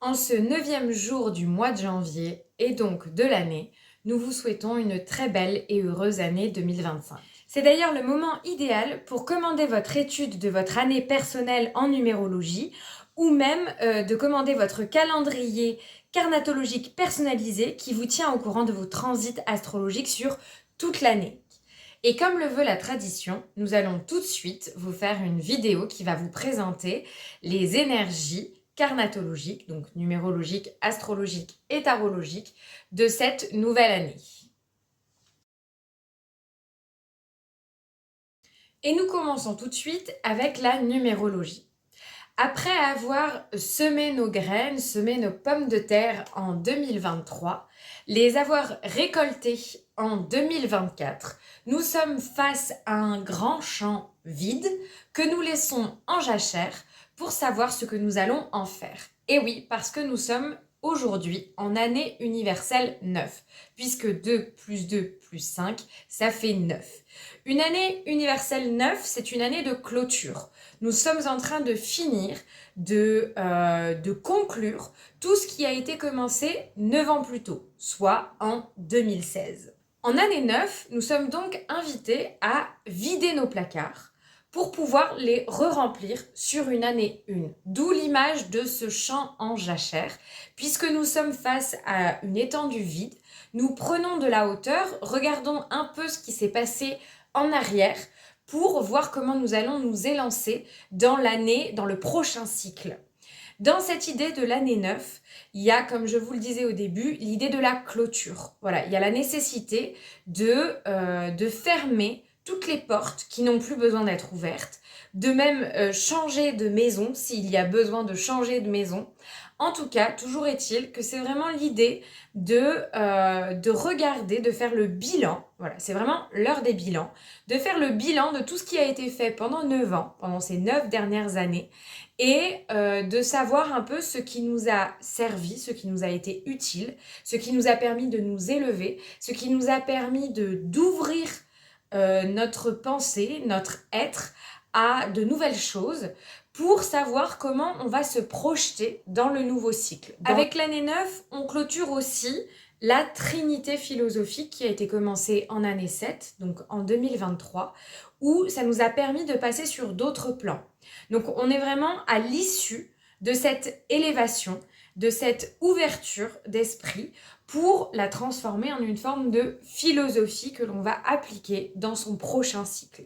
En ce 9e jour du mois de janvier et donc de l'année, nous vous souhaitons une très belle et heureuse année 2025. C'est d'ailleurs le moment idéal pour commander votre étude de votre année personnelle en numérologie ou même de commander votre calendrier carnatologique personnalisé qui vous tient au courant de vos transits astrologiques sur toute l'année. Et comme le veut la tradition, nous allons tout de suite vous faire une vidéo qui va vous présenter les énergies carnatologiques, donc numérologiques, astrologiques et tarologiques, de cette nouvelle année. Et nous commençons tout de suite avec la numérologie. Après avoir semé nos graines, semé nos pommes de terre en 2023, les avoir récoltées en 2024, nous sommes face à un grand champ vide que nous laissons en jachère pour savoir ce que nous allons en faire. Et oui, parce que nous sommes aujourd'hui en année universelle 9, puisque 2 plus 2 plus 5, ça fait 9. Une année universelle 9, c'est une année de clôture. Nous sommes en train de finir, de conclure tout ce qui a été commencé 9 ans plus tôt, soit en 2016. En année 9, nous sommes donc invités à vider nos placards pour pouvoir les re-remplir sur une année 1. D'où l'image de ce champ en jachère, puisque nous sommes face à une étendue vide, nous prenons de la hauteur, regardons un peu ce qui s'est passé en arrière pour voir comment nous allons nous élancer dans l'année, dans le prochain cycle. Dans cette idée de l'année 9, il y a, comme je vous le disais au début, l'idée de la clôture. Voilà, il y a la nécessité de fermer toutes les portes qui n'ont plus besoin d'être ouvertes, de même changer de maison s'il y a besoin de changer de maison. En tout cas, toujours est-il que c'est vraiment l'idée de regarder, de faire le bilan, voilà, c'est vraiment l'heure des bilans, de faire le bilan de tout ce qui a été fait pendant 9 ans, pendant ces 9 dernières années, et de savoir un peu ce qui nous a servi, ce qui nous a été utile, ce qui nous a permis de nous élever, ce qui nous a permis d'ouvrir notre pensée, notre être à de nouvelles choses pour savoir comment on va se projeter dans le nouveau cycle. Avec l'année 9, on clôture aussi la trinité philosophique qui a été commencée en année 7, donc en 2023, où ça nous a permis de passer sur d'autres plans. Donc on est vraiment à l'issue de cette élévation, de cette ouverture d'esprit pour la transformer en une forme de philosophie que l'on va appliquer dans son prochain cycle.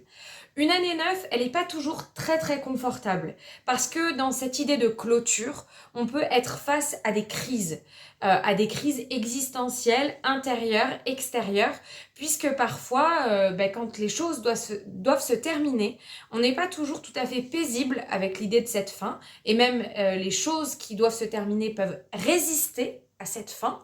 Une année 9, elle n'est pas toujours très très confortable parce que dans cette idée de clôture, on peut être face à des crises existentielles, intérieures, extérieures, puisque parfois, quand les choses doivent se terminer, on n'est pas toujours tout à fait paisible avec l'idée de cette fin, et même les choses qui doivent se terminer peuvent résister à cette fin.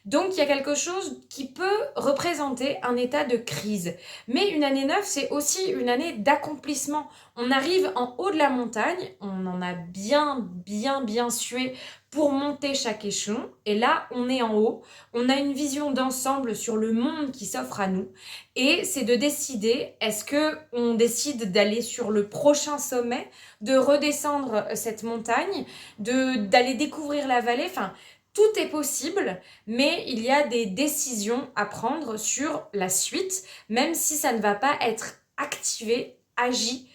Donc il y a quelque chose qui peut représenter un état de crise. Mais une année 9, c'est aussi une année d'accomplissement. On arrive en haut de la montagne, on en a bien sué pour monter chaque échelon. Et là, on est en haut, on a une vision d'ensemble sur le monde qui s'offre à nous. Et c'est de décider, est-ce qu'on décide d'aller sur le prochain sommet, de redescendre cette montagne, d'aller découvrir la vallée, enfin... Tout est possible, mais il y a des décisions à prendre sur la suite, même si ça ne va pas être activé, agi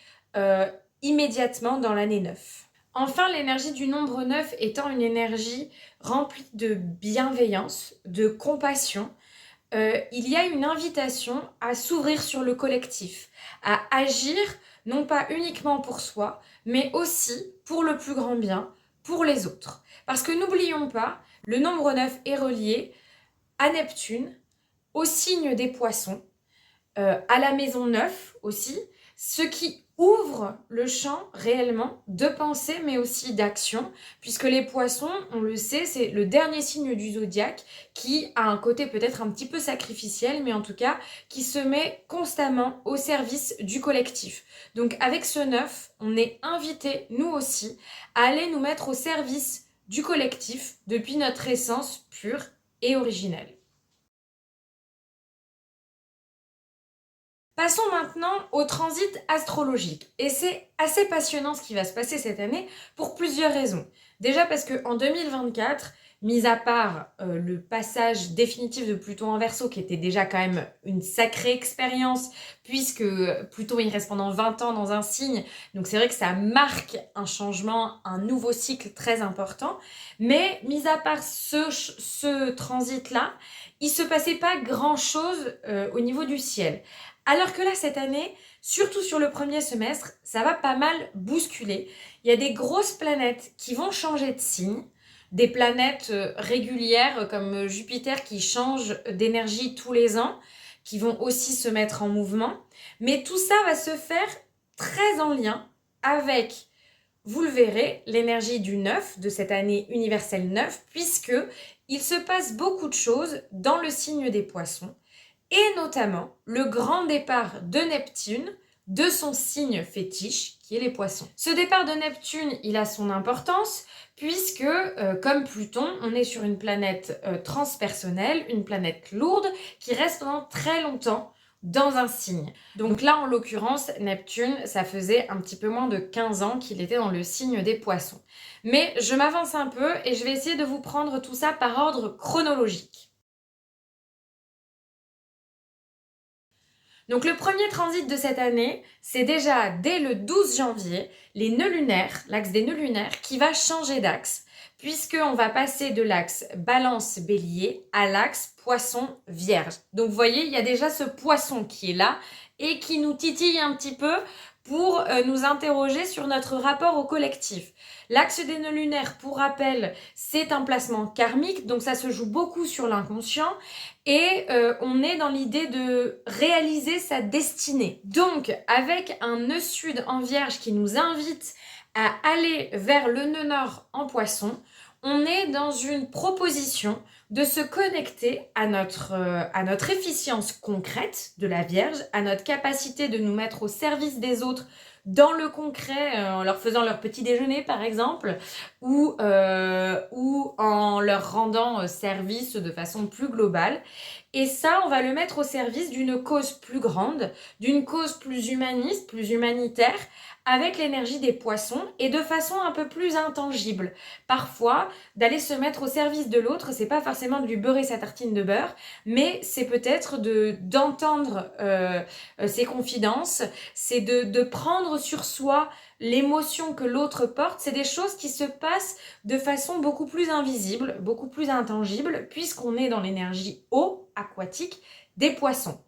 immédiatement dans l'année 9. Enfin, l'énergie du nombre 9 étant une énergie remplie de bienveillance, de compassion, il y a une invitation à s'ouvrir sur le collectif, à agir non pas uniquement pour soi, mais aussi pour le plus grand bien, pour les autres. Parce que n'oublions pas, le nombre 9 est relié à Neptune, au signe des poissons, à la maison 9 aussi, ce qui ouvre le champ réellement de pensée mais aussi d'action, puisque les poissons, on le sait, c'est le dernier signe du zodiaque qui a un côté peut-être un petit peu sacrificiel, mais en tout cas qui se met constamment au service du collectif. Donc avec ce 9, on est invité, nous aussi, à aller nous mettre au service du collectif depuis notre essence pure et originelle. Passons maintenant au transit astrologique. Et c'est assez passionnant ce qui va se passer cette année pour plusieurs raisons. Déjà parce qu'en 2024, mis à part le passage définitif de Pluton en Verseau, qui était déjà quand même une sacrée expérience, puisque Pluton il reste pendant 20 ans dans un signe, donc c'est vrai que ça marque un changement, un nouveau cycle très important. Mais mis à part ce transit-là, il se passait pas grand-chose au niveau du ciel. Alors que là, cette année, surtout sur le premier semestre, ça va pas mal bousculer. Il y a des grosses planètes qui vont changer de signe, des planètes régulières comme Jupiter qui change d'énergie tous les ans, qui vont aussi se mettre en mouvement. Mais tout ça va se faire très en lien avec, vous le verrez, l'énergie du 9, de cette année universelle 9, puisque il se passe beaucoup de choses dans le signe des poissons, et notamment le grand départ de Neptune de son signe fétiche, qui est les poissons. Ce départ de Neptune, il a son importance, puisque, comme Pluton, on est sur une planète transpersonnelle, une planète lourde, qui reste pendant très longtemps dans un signe. Donc là, en l'occurrence, Neptune, ça faisait un petit peu moins de 15 ans qu'il était dans le signe des poissons. Mais je m'avance un peu et je vais essayer de vous prendre tout ça par ordre chronologique. Donc le premier transit de cette année, c'est déjà dès le 12 janvier, les nœuds lunaires, l'axe des nœuds lunaires, qui va changer d'axe, puisqu'on va passer de l'axe balance-bélier à l'axe poisson-vierge. Donc vous voyez, il y a déjà ce poisson qui est là et qui nous titille un petit peu pour nous interroger sur notre rapport au collectif. L'axe des nœuds lunaires, pour rappel, c'est un placement karmique, donc ça se joue beaucoup sur l'inconscient et on est dans l'idée de réaliser sa destinée. Donc, avec un nœud sud en vierge qui nous invite à aller vers le nœud nord en poisson, on est dans une proposition de se connecter à notre efficience concrète de la Vierge, à notre capacité de nous mettre au service des autres dans le concret, en leur faisant leur petit déjeuner par exemple, ou en leur rendant service de façon plus globale. Et ça, on va le mettre au service d'une cause plus grande, d'une cause plus humaniste, plus humanitaire, avec l'énergie des poissons et de façon un peu plus intangible. Parfois, d'aller se mettre au service de l'autre, c'est pas forcément de lui beurrer sa tartine de beurre, mais c'est peut-être d'entendre ses confidences, c'est de prendre sur soi l'émotion que l'autre porte. C'est des choses qui se passent de façon beaucoup plus invisible, beaucoup plus intangible, puisqu'on est dans l'énergie eau, aquatique, des poissons.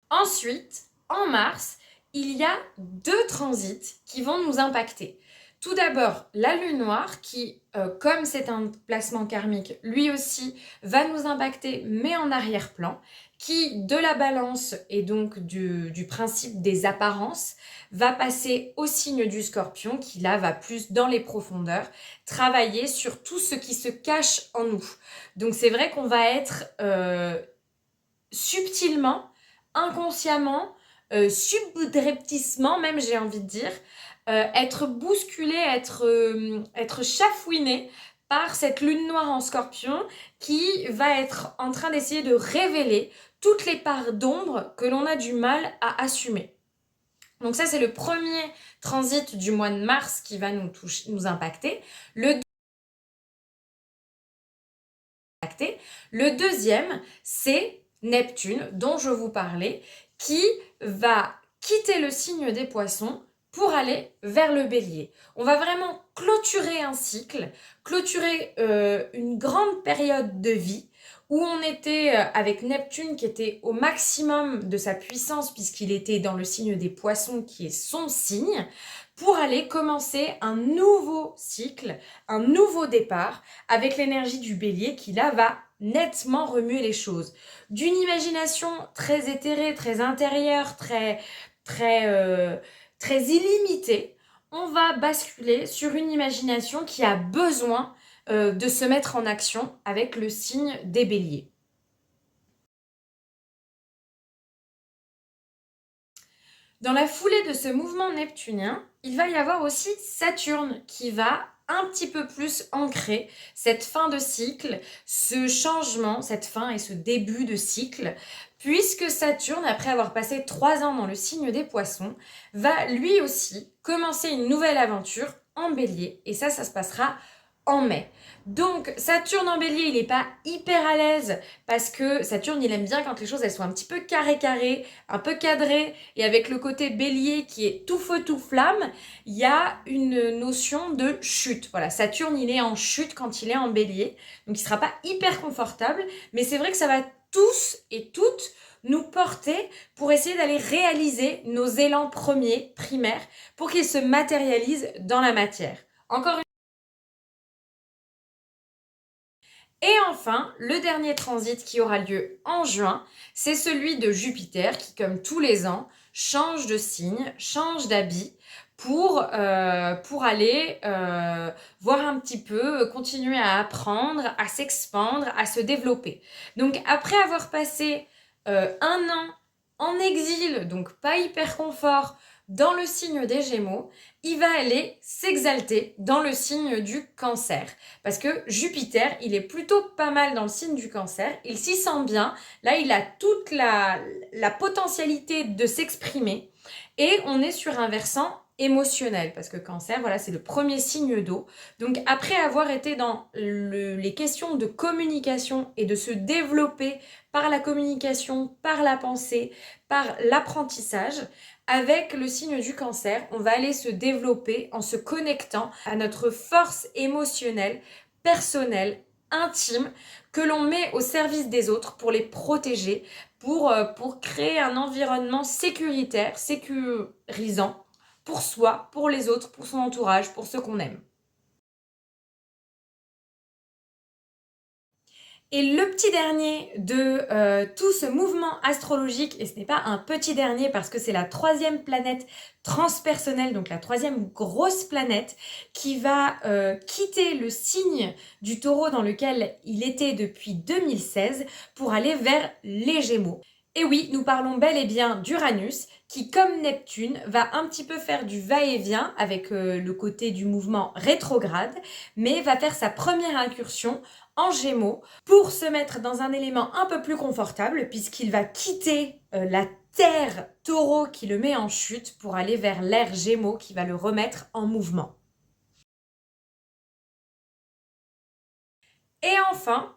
Ensuite, en mars, il y a deux transits qui vont nous impacter. Tout d'abord, la lune noire qui, comme c'est un placement karmique, lui aussi va nous impacter, mais en arrière-plan, qui, de la balance et donc du principe des apparences, va passer au signe du scorpion, qui là va plus dans les profondeurs, travailler sur tout ce qui se cache en nous. Donc c'est vrai qu'on va être subtilement, inconsciemment, subrepticement même j'ai envie de dire, être bousculé, être chafouiné par cette lune noire en scorpion qui va être en train d'essayer de révéler toutes les parts d'ombre que l'on a du mal à assumer. Donc ça, c'est le premier transit du mois de mars qui va nous impacter. Le deuxième, c'est Neptune, dont je vous parlais, qui va quitter le signe des poissons pour aller vers le bélier. On va vraiment clôturer un cycle, clôturer une grande période de vie où on était avec Neptune qui était au maximum de sa puissance puisqu'il était dans le signe des poissons qui est son signe, pour aller commencer un nouveau cycle, un nouveau départ avec l'énergie du bélier qui là va nettement remuer les choses. D'une imagination très éthérée, très intérieure, très illimitée, on va basculer sur une imagination qui a besoin de se mettre en action avec le signe des béliers. Dans la foulée de ce mouvement neptunien, il va y avoir aussi Saturne qui va un petit peu plus ancrer cette fin de cycle, ce changement, cette fin et ce début de cycle, puisque Saturne, après avoir passé 3 ans dans le signe des Poissons, va lui aussi commencer une nouvelle aventure en Bélier, et ça se passera en mai. Donc Saturne en Bélier, il n'est pas hyper à l'aise parce que Saturne, il aime bien quand les choses elles sont un petit peu carré, un peu cadrées, et avec le côté Bélier qui est tout feu tout flamme, il y a une notion de chute. Voilà, Saturne, il est en chute quand il est en Bélier, donc il sera pas hyper confortable, mais c'est vrai que ça va tous et toutes nous porter pour essayer d'aller réaliser nos élans premiers, primaires, pour qu'ils se matérialisent dans la matière. Encore une Et enfin, le dernier transit qui aura lieu en juin, c'est celui de Jupiter qui, comme tous les ans, change de signe, change d'habit pour aller voir un petit peu, continuer à apprendre, à s'expandre, à se développer. Donc après avoir passé 1 an en exil, donc pas hyper confort, dans le signe des Gémeaux, il va aller s'exalter dans le signe du Cancer. Parce que Jupiter, il est plutôt pas mal dans le signe du Cancer, il s'y sent bien, là il a toute la potentialité de s'exprimer, et on est sur un versant émotionnel, parce que Cancer, voilà, c'est le premier signe d'eau. Donc après avoir été dans les questions de communication et de se développer par la communication, par la pensée, par l'apprentissage, avec le signe du Cancer, on va aller se développer en se connectant à notre force émotionnelle, personnelle, intime, que l'on met au service des autres pour les protéger, pour créer un environnement sécuritaire, sécurisant pour soi, pour les autres, pour son entourage, pour ceux qu'on aime. Et le petit dernier de tout ce mouvement astrologique, et ce n'est pas un petit dernier parce que c'est la 3e planète transpersonnelle, donc la 3e grosse planète, qui va quitter le signe du Taureau dans lequel il était depuis 2016 pour aller vers les Gémeaux. Et oui, nous parlons bel et bien d'Uranus, qui, comme Neptune, va un petit peu faire du va-et-vient avec le côté du mouvement rétrograde, mais va faire sa première incursion en Gémeaux pour se mettre dans un élément un peu plus confortable, puisqu'il va quitter la Terre Taureau qui le met en chute pour aller vers l'ère Gémeaux qui va le remettre en mouvement. Et enfin,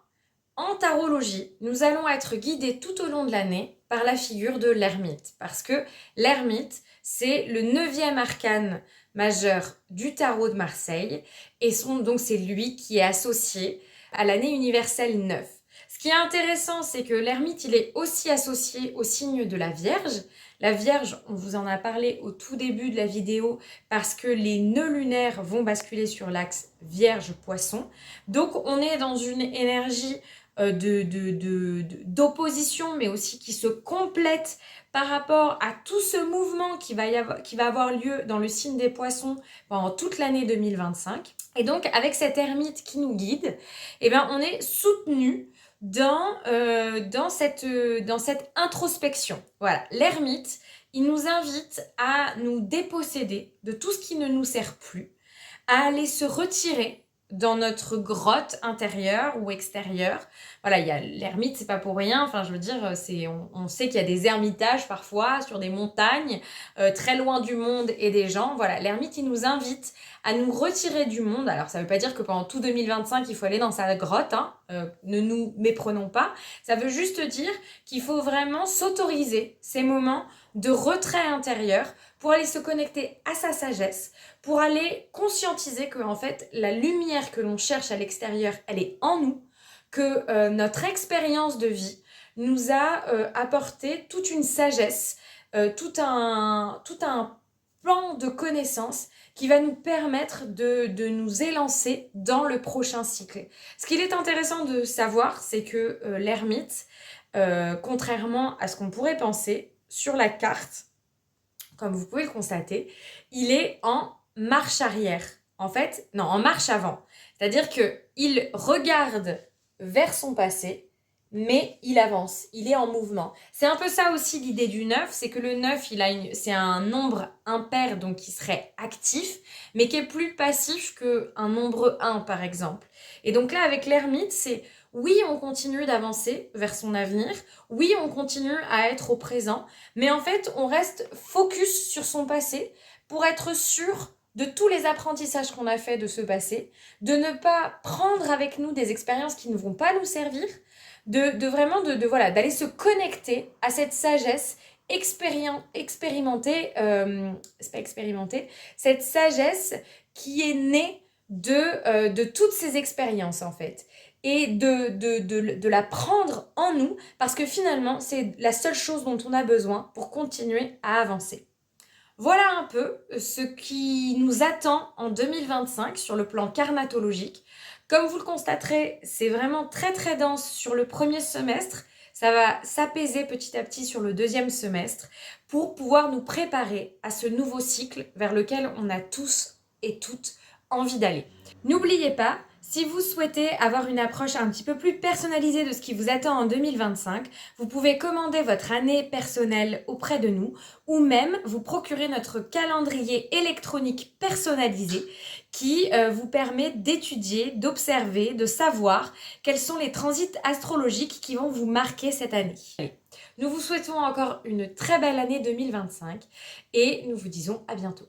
en tarologie, nous allons être guidés tout au long de l'année par la figure de l'ermite, parce que l'ermite, c'est le 9e arcane majeur du tarot de Marseille, et donc c'est lui qui est associé à l'année universelle 9. Ce qui est intéressant, c'est que l'ermite, il est aussi associé au signe de la Vierge. La Vierge, on vous en a parlé au tout début de la vidéo, parce que les nœuds lunaires vont basculer sur l'axe Vierge-Poisson. Donc on est dans une énergie d'opposition, mais aussi qui se complète par rapport à tout ce mouvement qui va avoir lieu dans le signe des Poissons pendant toute l'année 2025. Et donc, avec cet ermite qui nous guide, eh ben, on est soutenu dans cette introspection. Voilà, l'ermite, il nous invite à nous déposséder de tout ce qui ne nous sert plus, à aller se retirer dans notre grotte intérieure ou extérieure. Voilà, il y a l'ermite, c'est pas pour rien. Enfin, je veux dire, on sait qu'il y a des ermitages parfois sur des montagnes, très loin du monde et des gens. Voilà, l'ermite, il nous invite à nous retirer du monde. Alors, ça veut pas dire que pendant tout 2025, il faut aller dans sa grotte, hein. Ne nous méprenons pas. Ça veut juste dire qu'il faut vraiment s'autoriser ces moments de retrait intérieur pour aller se connecter à sa sagesse, pour aller conscientiser que en fait la lumière que l'on cherche à l'extérieur, elle est en nous, que notre expérience de vie nous a apporté toute une sagesse, tout un plan de connaissances qui va nous permettre de nous élancer dans le prochain cycle. Ce qu'il est intéressant de savoir, c'est que l'ermite, contrairement à ce qu'on pourrait penser, sur la carte, comme vous pouvez le constater, il est en marche arrière. En fait, non, en marche avant. C'est-à-dire qu'il regarde vers son passé mais il avance, il est en mouvement. C'est un peu ça aussi l'idée du 9, c'est que le 9, c'est un nombre impair, donc qui serait actif, mais qui est plus passif qu'un nombre 1, par exemple. Et donc là, avec l'ermite, c'est oui, on continue d'avancer vers son avenir, oui, on continue à être au présent, mais en fait, on reste focus sur son passé pour être sûr de tous les apprentissages qu'on a fait de ce passé, de ne pas prendre avec nous des expériences qui ne vont pas nous servir, voilà, d'aller se connecter à cette sagesse expérimentée, c'est pas expérimentée, cette sagesse qui est née de toutes ces expériences en fait. Et de la prendre en nous parce que finalement c'est la seule chose dont on a besoin pour continuer à avancer. Voilà un peu ce qui nous attend en 2025 sur le plan karmatologique. Comme vous le constaterez, c'est vraiment très très dense sur le premier semestre. Ça va s'apaiser petit à petit sur le deuxième semestre pour pouvoir nous préparer à ce nouveau cycle vers lequel on a tous et toutes envie d'aller. N'oubliez pas, si vous souhaitez avoir une approche un petit peu plus personnalisée de ce qui vous attend en 2025, vous pouvez commander votre année personnelle auprès de nous ou même vous procurer notre calendrier électronique personnalisé qui vous permet d'étudier, d'observer, de savoir quels sont les transits astrologiques qui vont vous marquer cette année. Nous vous souhaitons encore une très belle année 2025 et nous vous disons à bientôt.